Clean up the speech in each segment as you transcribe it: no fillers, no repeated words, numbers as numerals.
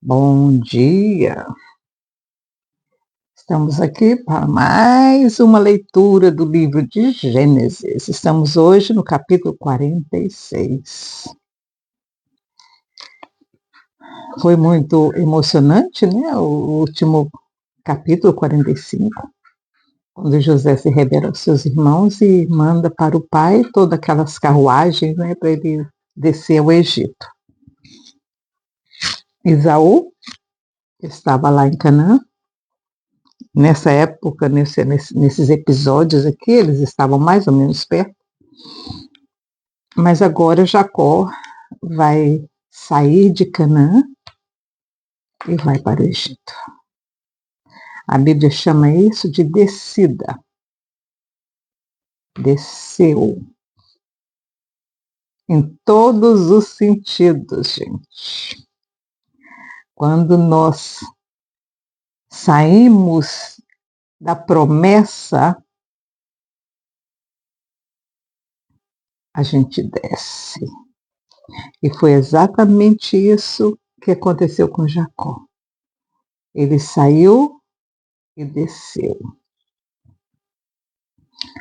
Bom dia! Estamos aqui para mais uma leitura do livro de Gênesis. Estamos hoje no capítulo 46. Foi muito emocionante, né? O último capítulo 45, quando José se revela aos seus irmãos e manda para o pai todas aquelas carruagens, né, para ele descer ao Egito. Esaú estava lá em Canaã. Nessa época, nesses episódios aqui, eles estavam mais ou menos perto, mas agora Jacó vai sair de Canaã e vai para o Egito. A Bíblia chama isso de descida. Desceu. Em todos os sentidos, gente. Quando nós saímos da promessa, a gente desce. E foi exatamente isso que aconteceu com Jacó. Ele saiu e desceu.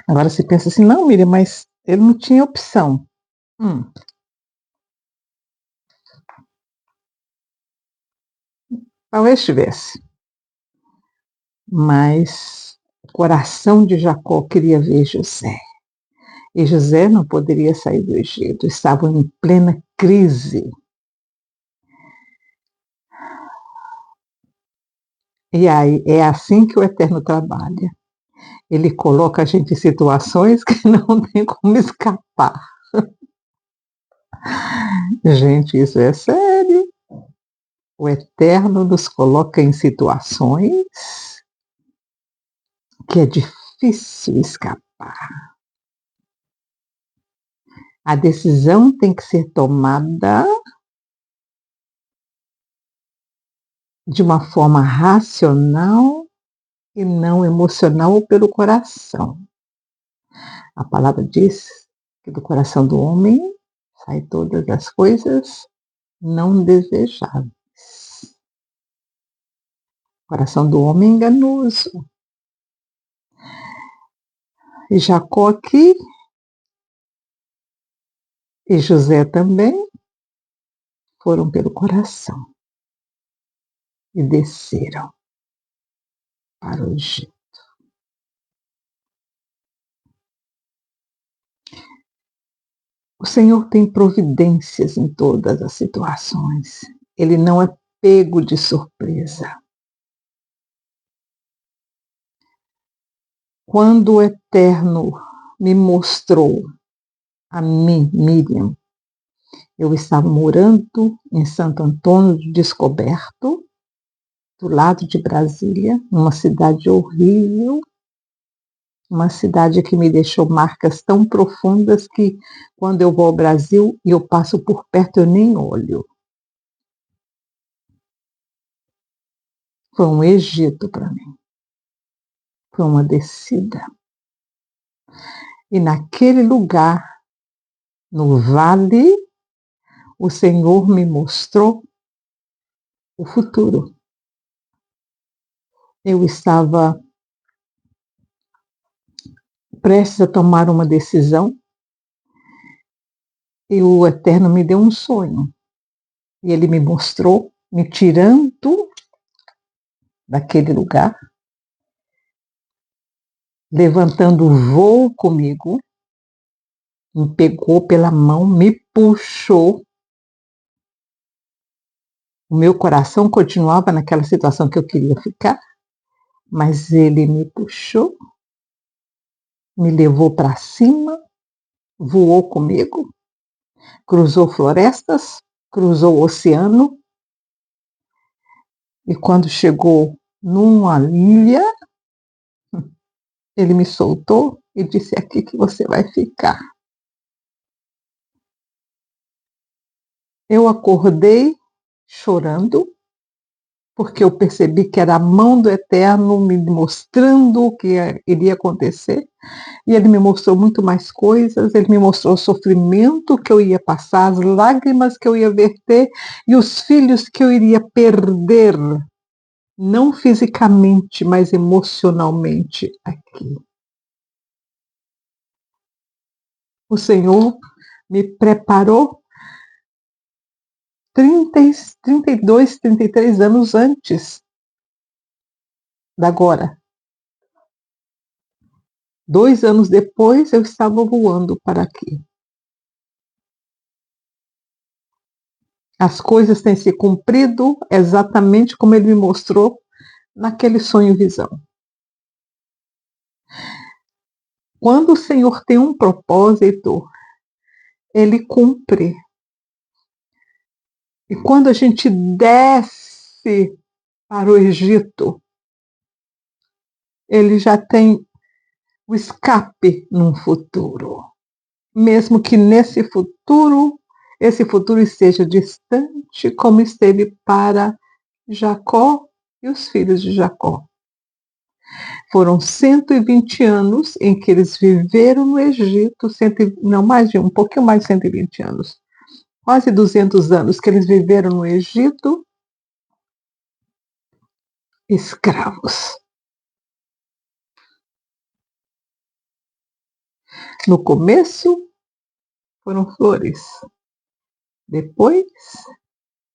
Agora você pensa assim, não, Miriam, mas ele não tinha opção. Talvez tivesse. Mas o coração de Jacó queria ver José. E José não poderia sair do Egito. Estavam em plena crise. E aí é assim que o Eterno trabalha. Ele coloca a gente em situações que não tem como escapar. Gente, isso é sério. O Eterno nos coloca em situações que é difícil escapar. A decisão tem que ser tomada de uma forma racional e não emocional ou pelo coração. A palavra diz que do coração do homem saem todas as coisas não desejáveis. O coração do homem é enganoso. E Jacó aqui, e José também, foram pelo coração e desceram para o Egito. O Senhor tem providências em todas as situações. Ele não é pego de surpresa. Quando o Eterno me mostrou a mim, Miriam, eu estava morando em Santo Antônio do Descoberto, do lado de Brasília, uma cidade horrível, uma cidade que me deixou marcas tão profundas que quando eu vou ao Brasil e eu passo por perto eu nem olho. Foi um Egito para mim. Foi uma descida. E naquele lugar, no vale, o Senhor me mostrou o futuro. Eu estava prestes a tomar uma decisão e o Eterno me deu um sonho. E ele me mostrou, me tirando daquele lugar, levantando o voo comigo, me pegou pela mão, me puxou. O meu coração continuava naquela situação que eu queria ficar, mas ele me puxou, me levou para cima, voou comigo, cruzou florestas, cruzou o oceano, e quando chegou numa ilha, ele me soltou e disse: "É aqui que você vai ficar." Eu acordei chorando, porque eu percebi que era a mão do Eterno me mostrando o que iria acontecer. E ele me mostrou muito mais coisas, ele me mostrou o sofrimento que eu ia passar, as lágrimas que eu ia verter e os filhos que eu iria perder, não fisicamente, mas emocionalmente aqui. O Senhor me preparou 32, 33 anos antes da agora. 2 anos depois, eu estava voando para aqui. As coisas têm se cumprido exatamente como ele me mostrou naquele sonho-visão. Quando o Senhor tem um propósito, ele cumpre. E quando a gente desce para o Egito, ele já tem o escape num futuro. Mesmo que esse futuro esteja distante, como esteve para Jacó e os filhos de Jacó. Foram 120 anos em que eles viveram no Egito, um pouquinho mais de 120 anos, quase 200 anos que eles viveram no Egito, escravos. No começo foram flores, depois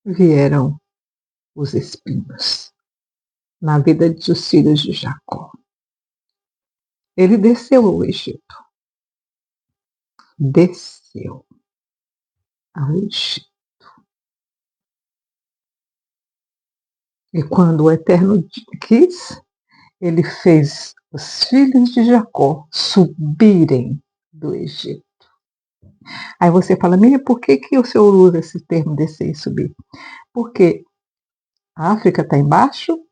vieram os espinhos na vida dos filhos de Jacó. Ele desceu ao Egito. Desceu ao Egito. E quando o Eterno quis, ele fez os filhos de Jacó subirem do Egito. Aí você fala, Miriam, por que o senhor usa esse termo descer e subir? Porque a África está embaixo,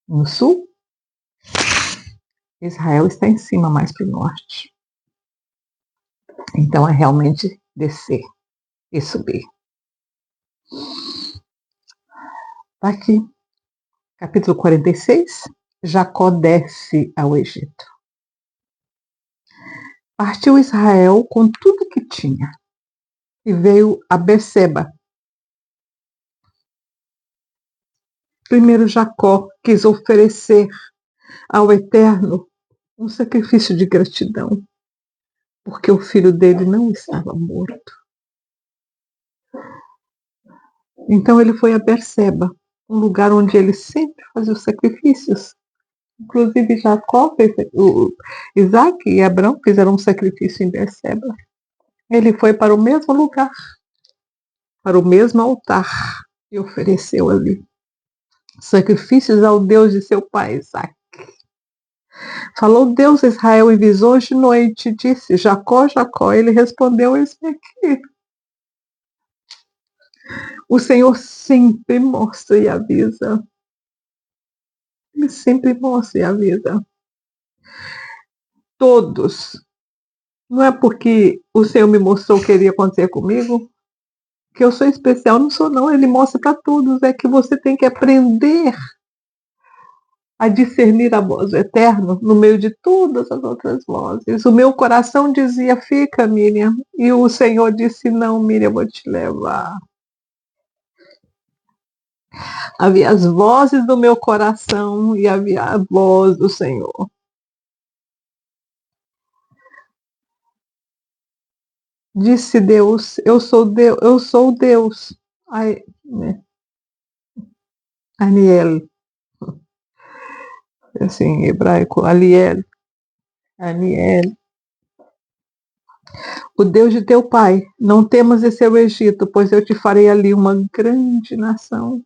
no sul, Israel está em cima, mais para o norte. Então é realmente descer e subir. Está aqui, capítulo 46, Jacó desce ao Egito. Partiu Israel com tudo que tinha e veio a Berseba. Primeiro Jacó quis oferecer ao Eterno um sacrifício de gratidão, porque o filho dele não estava morto. Então ele foi a Berseba, um lugar onde ele sempre fazia os sacrifícios. Inclusive Jacó, Isaac e Abraão fizeram um sacrifício em Berseba. Ele foi para o mesmo lugar, para o mesmo altar, e ofereceu ali sacrifícios ao Deus de seu pai Isaac. Falou Deus a Israel em visões de noite, e disse, Jacó, Jacó. Ele respondeu, eis-me aqui. O Senhor sempre mostra e avisa. Ele sempre mostra e avisa. Todos. Não é porque o Senhor me mostrou o que iria acontecer comigo, que eu sou especial, não sou não. Ele mostra para todos. É que você tem que aprender a discernir a voz do Eterno no meio de todas as outras vozes. O meu coração dizia, fica, Miriam. E o Senhor disse, não, Miriam, eu vou te levar. Havia as vozes do meu coração e havia a voz do Senhor. Disse Deus, eu sou Deus, eu sou Deus. Aniel, assim, em hebraico, Aniel, o Deus de teu pai, não temas descer o Egito, pois eu te farei ali uma grande nação.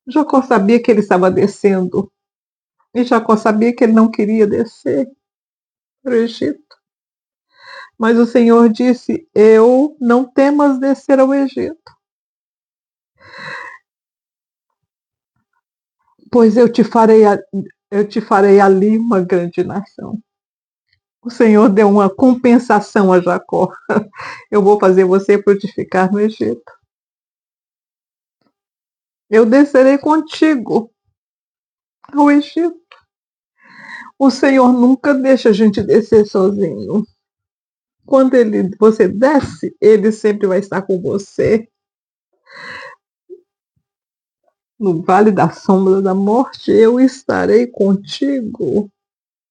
Jacó sabia que ele estava descendo, e Jacó sabia que ele não queria descer para o Egito. Mas o Senhor disse, eu não temas descer ao Egito, pois eu te farei ali uma grande nação. O Senhor deu uma compensação a Jacó. Eu vou fazer você frutificar no Egito. Eu descerei contigo ao Egito. O Senhor nunca deixa a gente descer sozinho. Quando você desce, Ele sempre vai estar com você. No vale da sombra da morte, eu estarei contigo.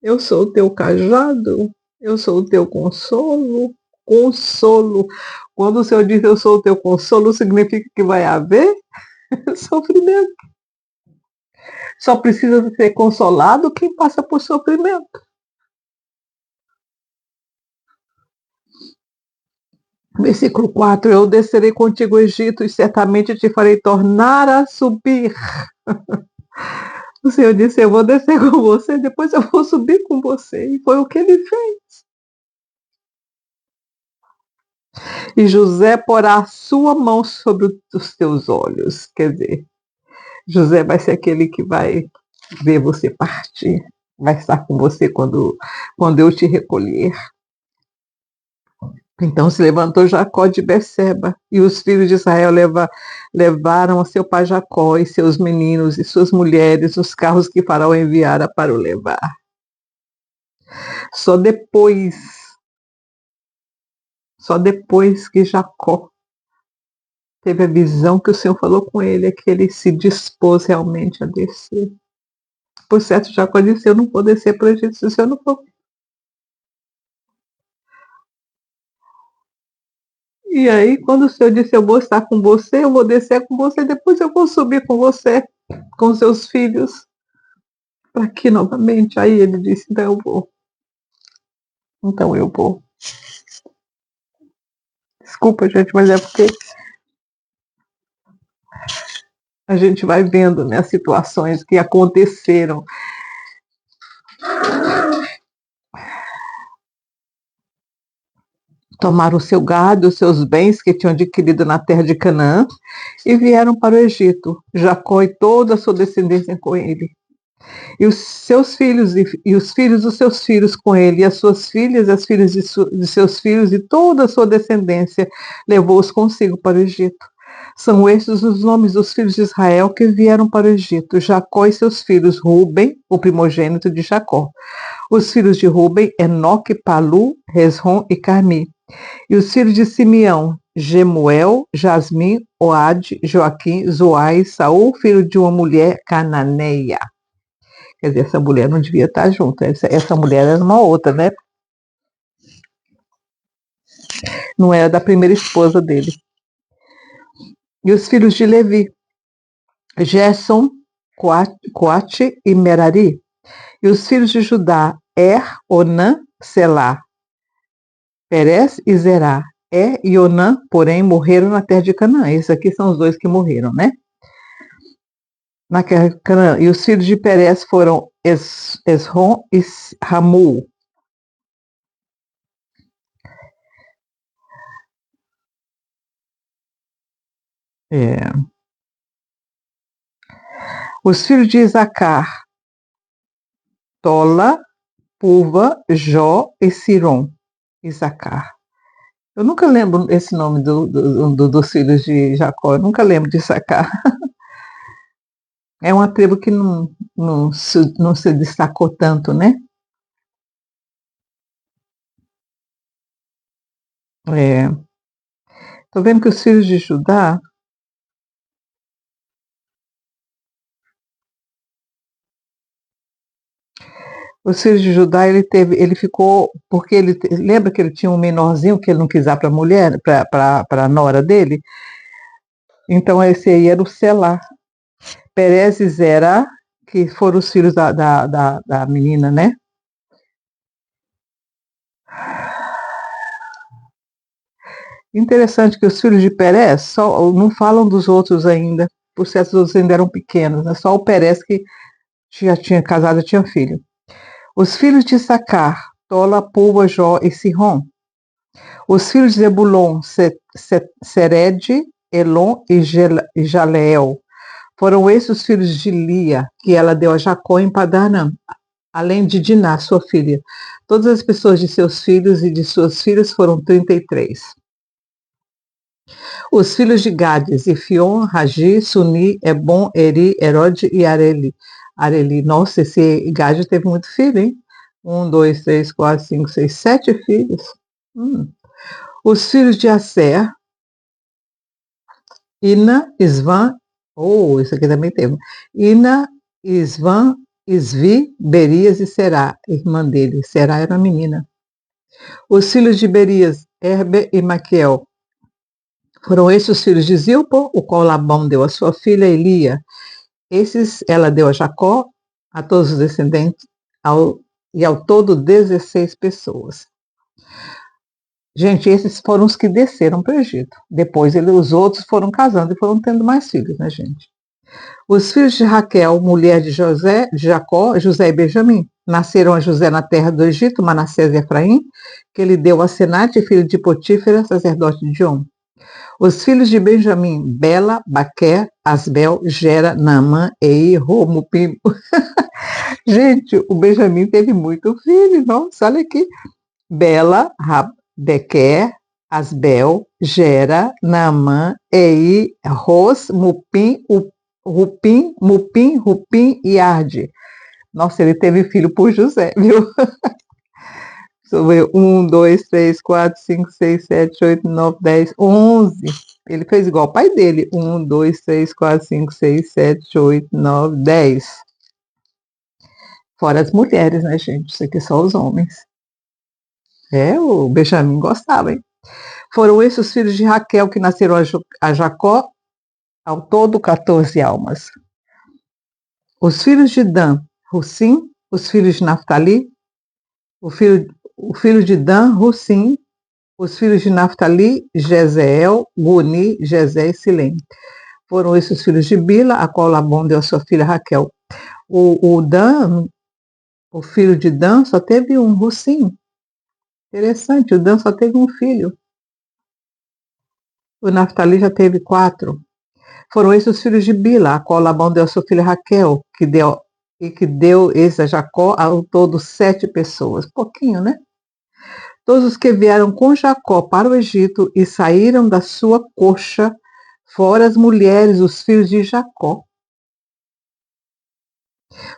Eu sou o teu cajado, eu sou o teu consolo. Consolo. Quando o Senhor diz eu sou o teu consolo, significa que vai haver sofrimento. Só precisa ser consolado quem passa por sofrimento. Versículo 4: eu descerei contigo ao Egito e certamente te farei tornar a subir. O Senhor disse: eu vou descer com você, depois eu vou subir com você. E foi o que ele fez. E José porá a sua mão sobre os teus olhos. Quer dizer, José vai ser aquele que vai ver você partir. Vai estar com você quando eu te recolher. Então se levantou Jacó de Berseba, e os filhos de Israel levaram a seu pai Jacó e seus meninos e suas mulheres os carros que Faraó enviara para o levar. Só depois que Jacó teve a visão que o Senhor falou com ele, é que ele se dispôs realmente a descer. Por certo, Jacó disse: eu não vou descer para o Egito se o Senhor não for. E aí, quando o Senhor disse: eu vou estar com você, eu vou descer com você, depois eu vou subir com você, com seus filhos, para aqui novamente. Aí ele disse: então eu vou. Então eu vou. Desculpa, gente, mas é porque a gente vai vendo, né, as situações que aconteceram. Tomaram o seu gado, os seus bens que tinham adquirido na terra de Canaã e vieram para o Egito. Jacó e toda a sua descendência com ele. E os seus filhos e os filhos dos seus filhos com ele, e as suas filhas, as filhas de seus filhos e toda a sua descendência, levou-os consigo para o Egito. São estes os nomes dos filhos de Israel que vieram para o Egito: Jacó e seus filhos, Ruben, o primogênito de Jacó. Os filhos de Ruben, Enoque, Palu, Hezron e Carmi. E os filhos de Simeão, Gemuel, Jasmim, Oade, Joaquim, Zoai, Saul, filho de uma mulher cananeia. Quer dizer, essa mulher não devia estar junto. Essa mulher era uma outra, né? Não era da primeira esposa dele. E os filhos de Levi, Gerson, Coate e Merari. E os filhos de Judá, Onã, Selá, Perez e Zerá. E Onã, porém, morreram na terra de Canaã. Esses aqui são os dois que morreram, né? Na terra de Canaã. E os filhos de Perez foram Esrom e Ramul. Os filhos de Isacar, Tola, Puva, Jó e Siron. Isacar. Eu nunca lembro esse nome dos filhos de Jacó. Eu nunca lembro de Isacar. É uma tribo que não se destacou tanto, né? Estou vendo que os filhos de Judá, ele ficou, porque lembra que ele tinha um menorzinho que ele não quis dar para a mulher, para a nora dele? Então esse aí era o Selá. Perez e Zerá, que foram os filhos da menina, né? Interessante que os filhos de Perez só não falam dos outros ainda, por certos outros ainda eram pequenos, né? Só o Perez que já tinha casado e tinha filho. Os filhos de Sacar, Tola, Puva, Jó e Sihon. Os filhos de Zebulon, Sered, Elon e Jaleel. Foram esses os filhos de Lia, que ela deu a Jacó em Padanã. além de Diná, sua filha. Todas as pessoas de seus filhos e de suas filhas foram 33. Os filhos de Gades, Ifion, Ragi, Suni, Ebon, Eri, Herode e Areli. Nossa, esse Gade teve muito filho, hein? 1, 2, 3, 4, 5, 6, 7 filhos. Os filhos de Aser, Ina, Isvan, isso aqui também tem. Ina, Isvan, Isvi, Berias e Será, irmã dele. Será era uma menina. Os filhos de Berias, Herbe e Maquiel. Foram esses os filhos de Zilpo, o qual Labão deu a sua filha Elia. Esses ela deu a Jacó, a todos os descendentes, e ao todo 16 pessoas. Gente, esses foram os que desceram para o Egito. Depois os outros foram casando e foram tendo mais filhos, né, gente? Os filhos de Raquel, mulher de Jacó, José e Benjamim. Nasceram a José na terra do Egito, Manassés e Efraim, que ele deu a Senate, filho de Potífera, sacerdote de On. Os filhos de Benjamim, Bela, Baquer, Asbel, Gera, Naamã, Ei, Romupim. Gente, o Benjamim teve muito filho, nossa, olha aqui. Bela, Bequer, Asbel, Gera, Naamã, Ei, Ros, Mupim, Rupim e Arde. Nossa, ele teve filho por José, viu? 1, 2, 3, 4, 5, 6, 7, 8, 9, 10, 11. Ele fez igual o pai dele. 1, 2, 3, 4, 5, 6, 7, 8, 9, 10. Fora as mulheres, né, gente? Isso aqui só os homens. O Benjamim gostava, hein? Foram esses os filhos de Raquel que nasceram a Jacó, ao todo 14 almas. Os filhos de Dan, Russim. Os filhos de Naftali, o filho de Dan, Russim. Os filhos de Naftali, Jezeel, Guni, Jezé e Silém. Foram esses os filhos de Bila, a qual Labão deu a sua filha Raquel. O Dan, o filho de Dan, só teve um, Russim. Interessante, o Dan só teve um filho. O Naftali já teve 4. Foram esses os filhos de Bila, a qual Labão deu a sua filha Raquel, que deu esse a Jacó, ao todo 7 pessoas. Pouquinho, né? Todos os que vieram com Jacó para o Egito e saíram da sua coxa, fora as mulheres, os filhos de Jacó.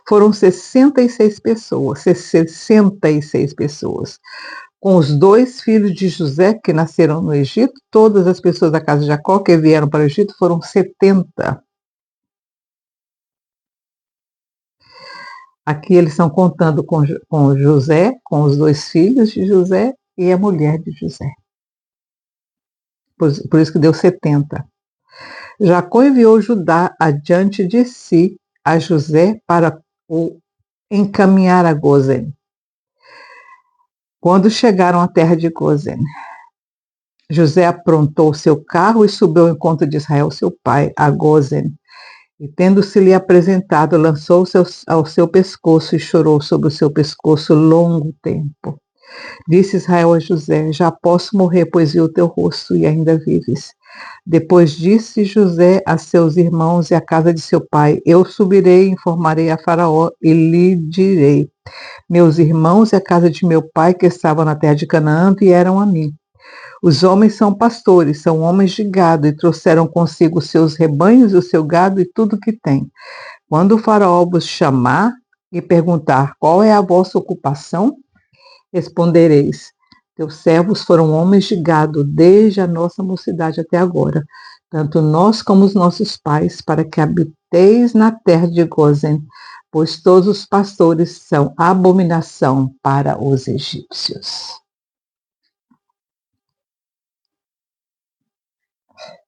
Foram 66 pessoas, 66 pessoas. Com os 2 filhos de José que nasceram no Egito, todas as pessoas da casa de Jacó que vieram para o Egito foram 70. Aqui eles estão contando com José, com os 2 filhos de José e a mulher de José. Por isso que deu 70. Jacó enviou Judá adiante de si a José para o encaminhar a Gozen. Quando chegaram à terra de Gozen, José aprontou seu carro e subiu ao encontro de Israel, seu pai, a Gozen. E tendo-se-lhe apresentado, lançou-se ao seu pescoço e chorou sobre o seu pescoço longo tempo. Disse Israel a José: já posso morrer, pois vi o teu rosto e ainda vives. Depois disse José a seus irmãos e à casa de seu pai: eu subirei e informarei a Faraó e lhe direi: meus irmãos e a casa de meu pai que estavam na terra de Canaã vieram a mim. Os homens são pastores, são homens de gado, e trouxeram consigo os seus rebanhos, o seu gado e tudo que tem. Quando o Faraó vos chamar e perguntar qual é a vossa ocupação, respondereis: teus servos foram homens de gado desde a nossa mocidade até agora, tanto nós como os nossos pais, para que habiteis na terra de Gozen, pois todos os pastores são abominação para os egípcios.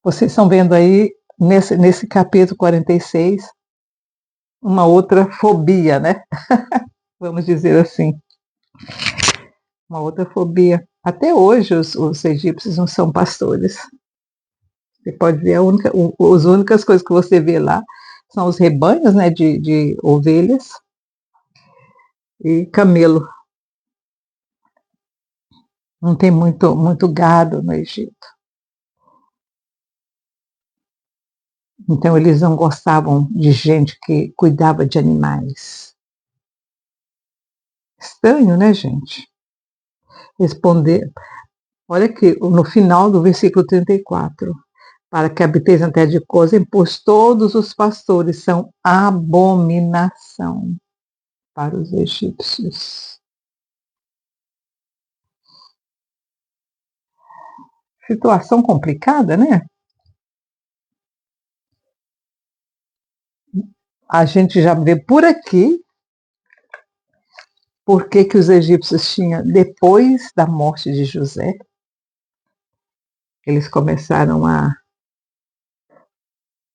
Vocês estão vendo aí, nesse capítulo 46, uma outra fobia, né? Vamos dizer assim. Uma outra fobia. Até hoje os egípcios não são pastores. Você pode ver, as únicas coisas que você vê lá são os rebanhos, né, de ovelhas e camelo. Não tem muito gado no Egito. Então eles não gostavam de gente que cuidava de animais. Estranho, né, gente? Responder. Olha aqui, no final do versículo 34. Para que habiteis na terra de Cozem, pois todos os pastores são abominação para os egípcios. Situação complicada, né? A gente já vê por aqui por que os egípcios tinham, depois da morte de José, eles começaram a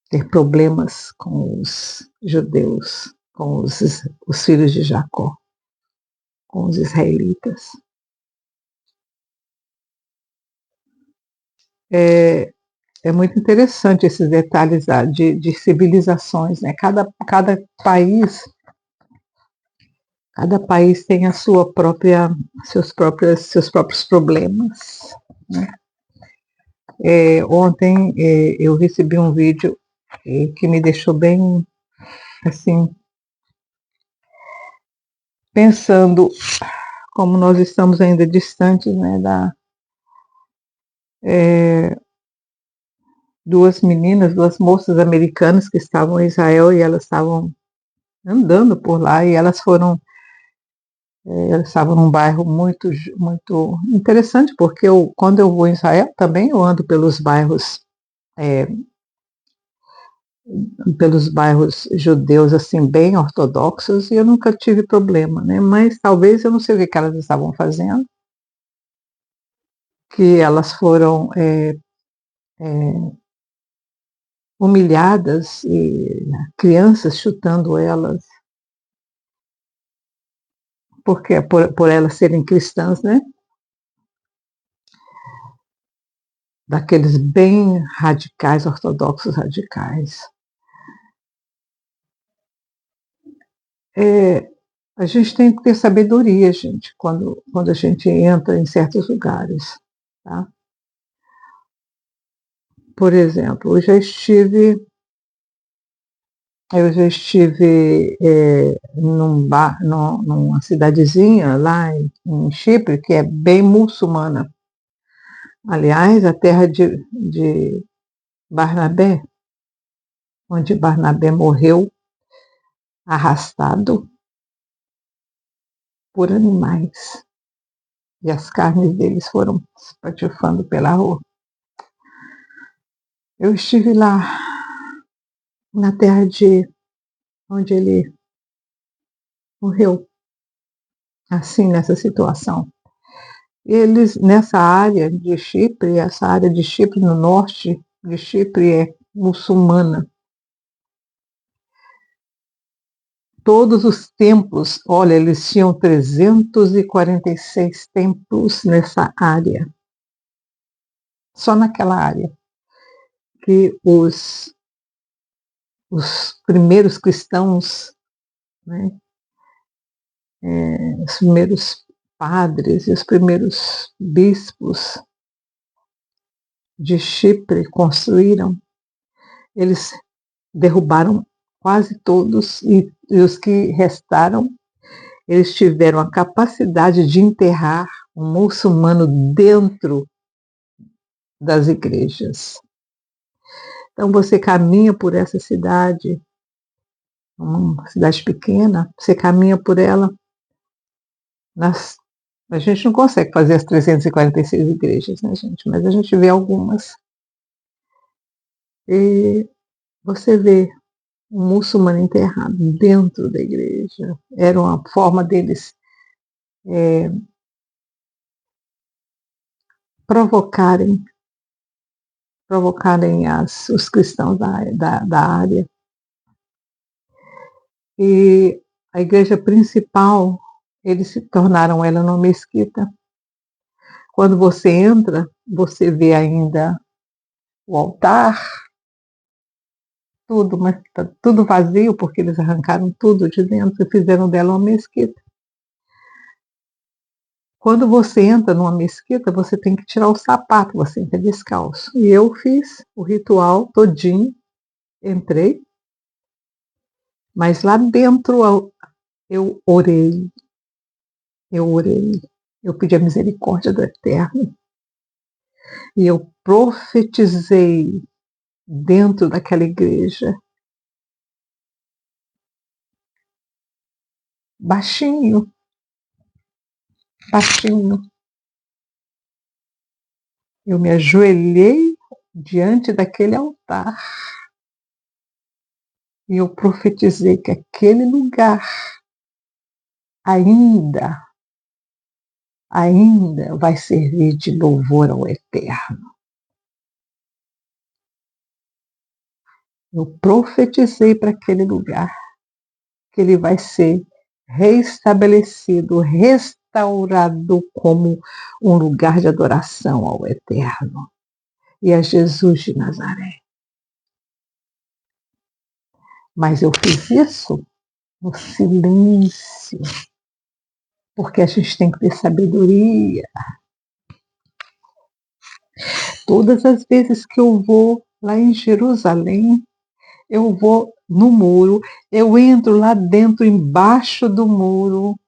ter problemas com os judeus, com os filhos de Jacó, com os israelitas. É muito interessante esses detalhes de civilizações, né? Cada país tem a sua própria, seus próprios problemas, né? Ontem eu recebi um vídeo que me deixou bem, assim, pensando como nós estamos ainda distantes, né, duas moças americanas que estavam em Israel e elas estavam andando por lá e elas estavam num bairro muito, muito interessante, porque quando eu vou em Israel também eu ando é, pelos bairros judeus assim bem ortodoxos e eu nunca tive problema, né? Mas talvez eu não sei o que elas estavam fazendo, que elas foram humilhadas e crianças chutando elas, porque por elas serem cristãs, né? Daqueles bem radicais, ortodoxos radicais. A gente tem que ter sabedoria, gente, quando a gente entra em certos lugares, tá? Por exemplo, eu já estive numa cidadezinha lá em Chipre, que é bem muçulmana. Aliás, a terra de Barnabé, onde Barnabé morreu arrastado por animais. E as carnes deles foram espatifando pela rua. Eu estive lá, na terra onde ele morreu, assim, nessa situação. Eles, nessa área de Chipre, essa área de Chipre no norte de Chipre é muçulmana. Todos os templos, olha, eles tinham 346 templos nessa área. Só naquela área. Que os primeiros cristãos, né, os primeiros padres e os primeiros bispos de Chipre construíram, eles derrubaram quase todos e os que restaram, eles tiveram a capacidade de enterrar um muçulmano dentro das igrejas. Então você caminha por essa cidade, uma cidade pequena, você caminha por ela, a gente não consegue fazer as 346 igrejas, né, gente? Mas a gente vê algumas. E você vê um muçulmano enterrado dentro da igreja. Era uma forma deles provocarem os cristãos da área. E a igreja principal, eles se tornaram ela numa mesquita. Quando você entra, você vê ainda o altar, tudo, mas está tudo vazio, porque eles arrancaram tudo de dentro e fizeram dela uma mesquita. Quando você entra numa mesquita, você tem que tirar o sapato, você entra descalço. E eu fiz o ritual todinho, entrei, mas lá dentro eu orei, Eu orei, eu pedi a misericórdia do Eterno e eu profetizei dentro daquela igreja, baixinho, baixinho. Eu me ajoelhei diante daquele altar e eu profetizei que aquele lugar ainda, ainda vai servir de louvor ao Eterno. Eu profetizei para aquele lugar que ele vai ser restabelecido, restaurado como um lugar de adoração ao Eterno e a Jesus de Nazaré. Mas eu fiz isso no silêncio, porque a gente tem que ter sabedoria. Todas as vezes que eu vou lá em Jerusalém, eu vou no muro, eu entro lá dentro, embaixo do muro,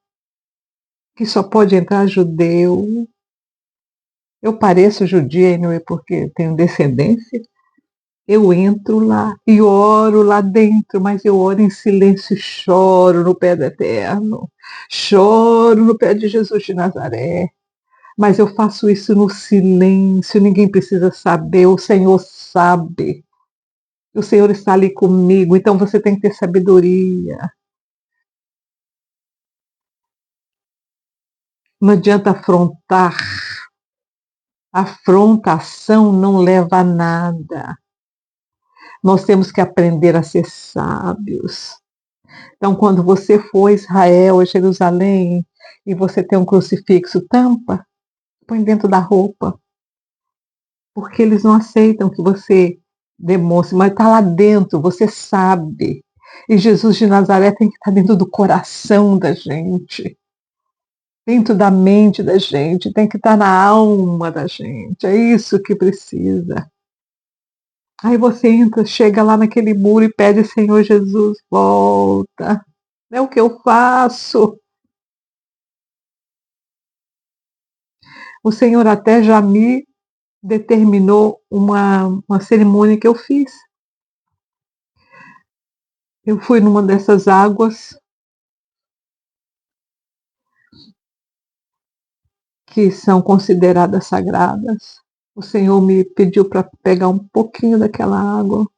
que só pode entrar judeu. Eu pareço judia, não é porque tenho descendência. Eu entro lá e oro lá dentro, mas eu oro em silêncio e choro no pé do Eterno. Choro no pé de Jesus de Nazaré. Mas eu faço isso no silêncio, ninguém precisa saber, o Senhor sabe. O Senhor está ali comigo, então você tem que ter sabedoria. Não adianta afrontar. Afrontação não leva a nada. Nós temos que aprender a ser sábios. Então, quando você for a Israel, a Jerusalém, e você tem um crucifixo, tampa, põe dentro da roupa, porque eles não aceitam que você demonstre, mas está lá dentro, você sabe. E Jesus de Nazaré tem que estar dentro do coração da gente, dentro da mente da gente, tem que estar na alma da gente. É isso que precisa. Aí você entra, chega lá naquele muro e pede, Senhor Jesus, volta. É o que eu faço. O Senhor até já me determinou uma cerimônia que eu fiz. Eu fui numa dessas águas que são consideradas sagradas. O Senhor me pediu para pegar um pouquinho daquela água.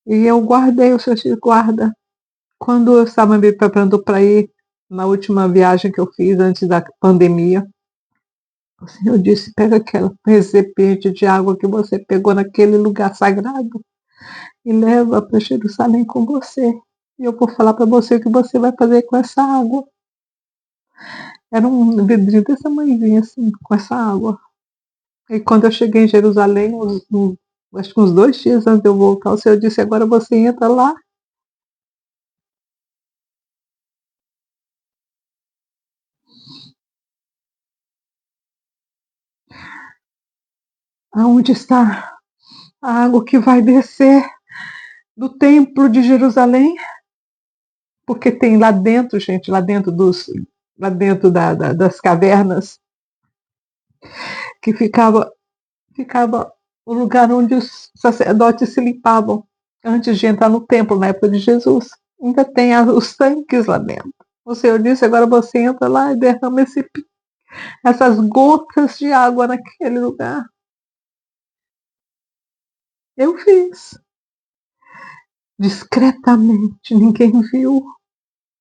E eu guardei, o Senhor te guarda. Quando eu estava me preparando para ir na última viagem que eu fiz antes da pandemia, o Senhor disse: pega aquele recipiente de água que você pegou naquele lugar sagrado e leva para Jerusalém com você. E eu vou falar para você o que você vai fazer com essa água. Era um vidrinho desse tamanhozinho assim, com essa água. E quando eu cheguei em Jerusalém, acho que uns 2 dias antes de eu voltar, o Senhor disse: agora você entra lá. Aonde está a água que vai descer do templo de Jerusalém? Porque tem lá dentro, gente, lá dentro das cavernas, que ficava o lugar onde os sacerdotes se limpavam antes de entrar no templo, na época de Jesus. Ainda tem os tanques lá dentro. O Senhor disse: agora você entra lá e derrama essas gotas de água naquele lugar. Eu fiz. Discretamente, ninguém viu.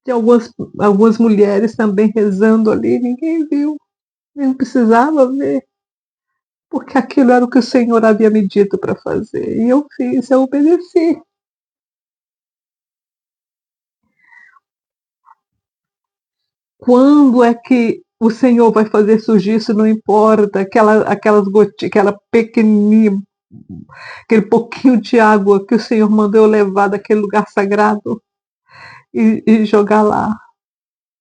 Tem algumas mulheres também rezando ali, ninguém viu. Nem precisava ver. Porque aquilo era o que o Senhor havia me dito para fazer. E eu fiz, eu obedeci. Quando é que o Senhor vai fazer surgir isso? Não importa. Aquelas gotinhas, aquela pequenininha, aquele pouquinho de água que o Senhor mandou eu levar daquele lugar sagrado e jogar lá.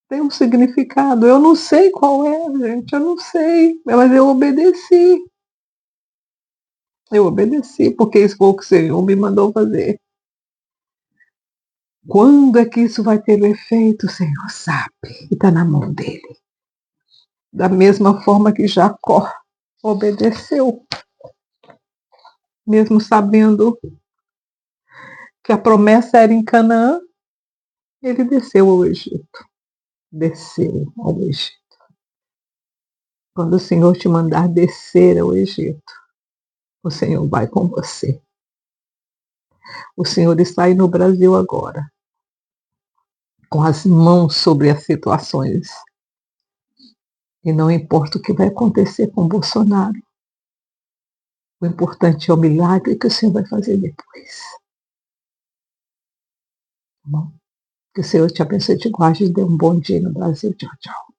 Tem um significado. Eu não sei qual é, gente. Eu não sei. Mas eu obedeci. Eu obedeci, porque isso foi o que o Senhor me mandou fazer. Quando é que isso vai ter o efeito? O Senhor sabe, e está na mão dele. Da mesma forma que Jacó obedeceu, mesmo sabendo que a promessa era em Canaã, ele desceu ao Egito. Desceu ao Egito. Quando o Senhor te mandar descer ao Egito, o Senhor vai com você. O Senhor está aí no Brasil agora, com as mãos sobre as situações. E não importa o que vai acontecer com Bolsonaro. O importante é o milagre que o Senhor vai fazer depois. Tá bom? Que o Senhor te abençoe e te guarde e dê um bom dia no Brasil. Tchau, tchau.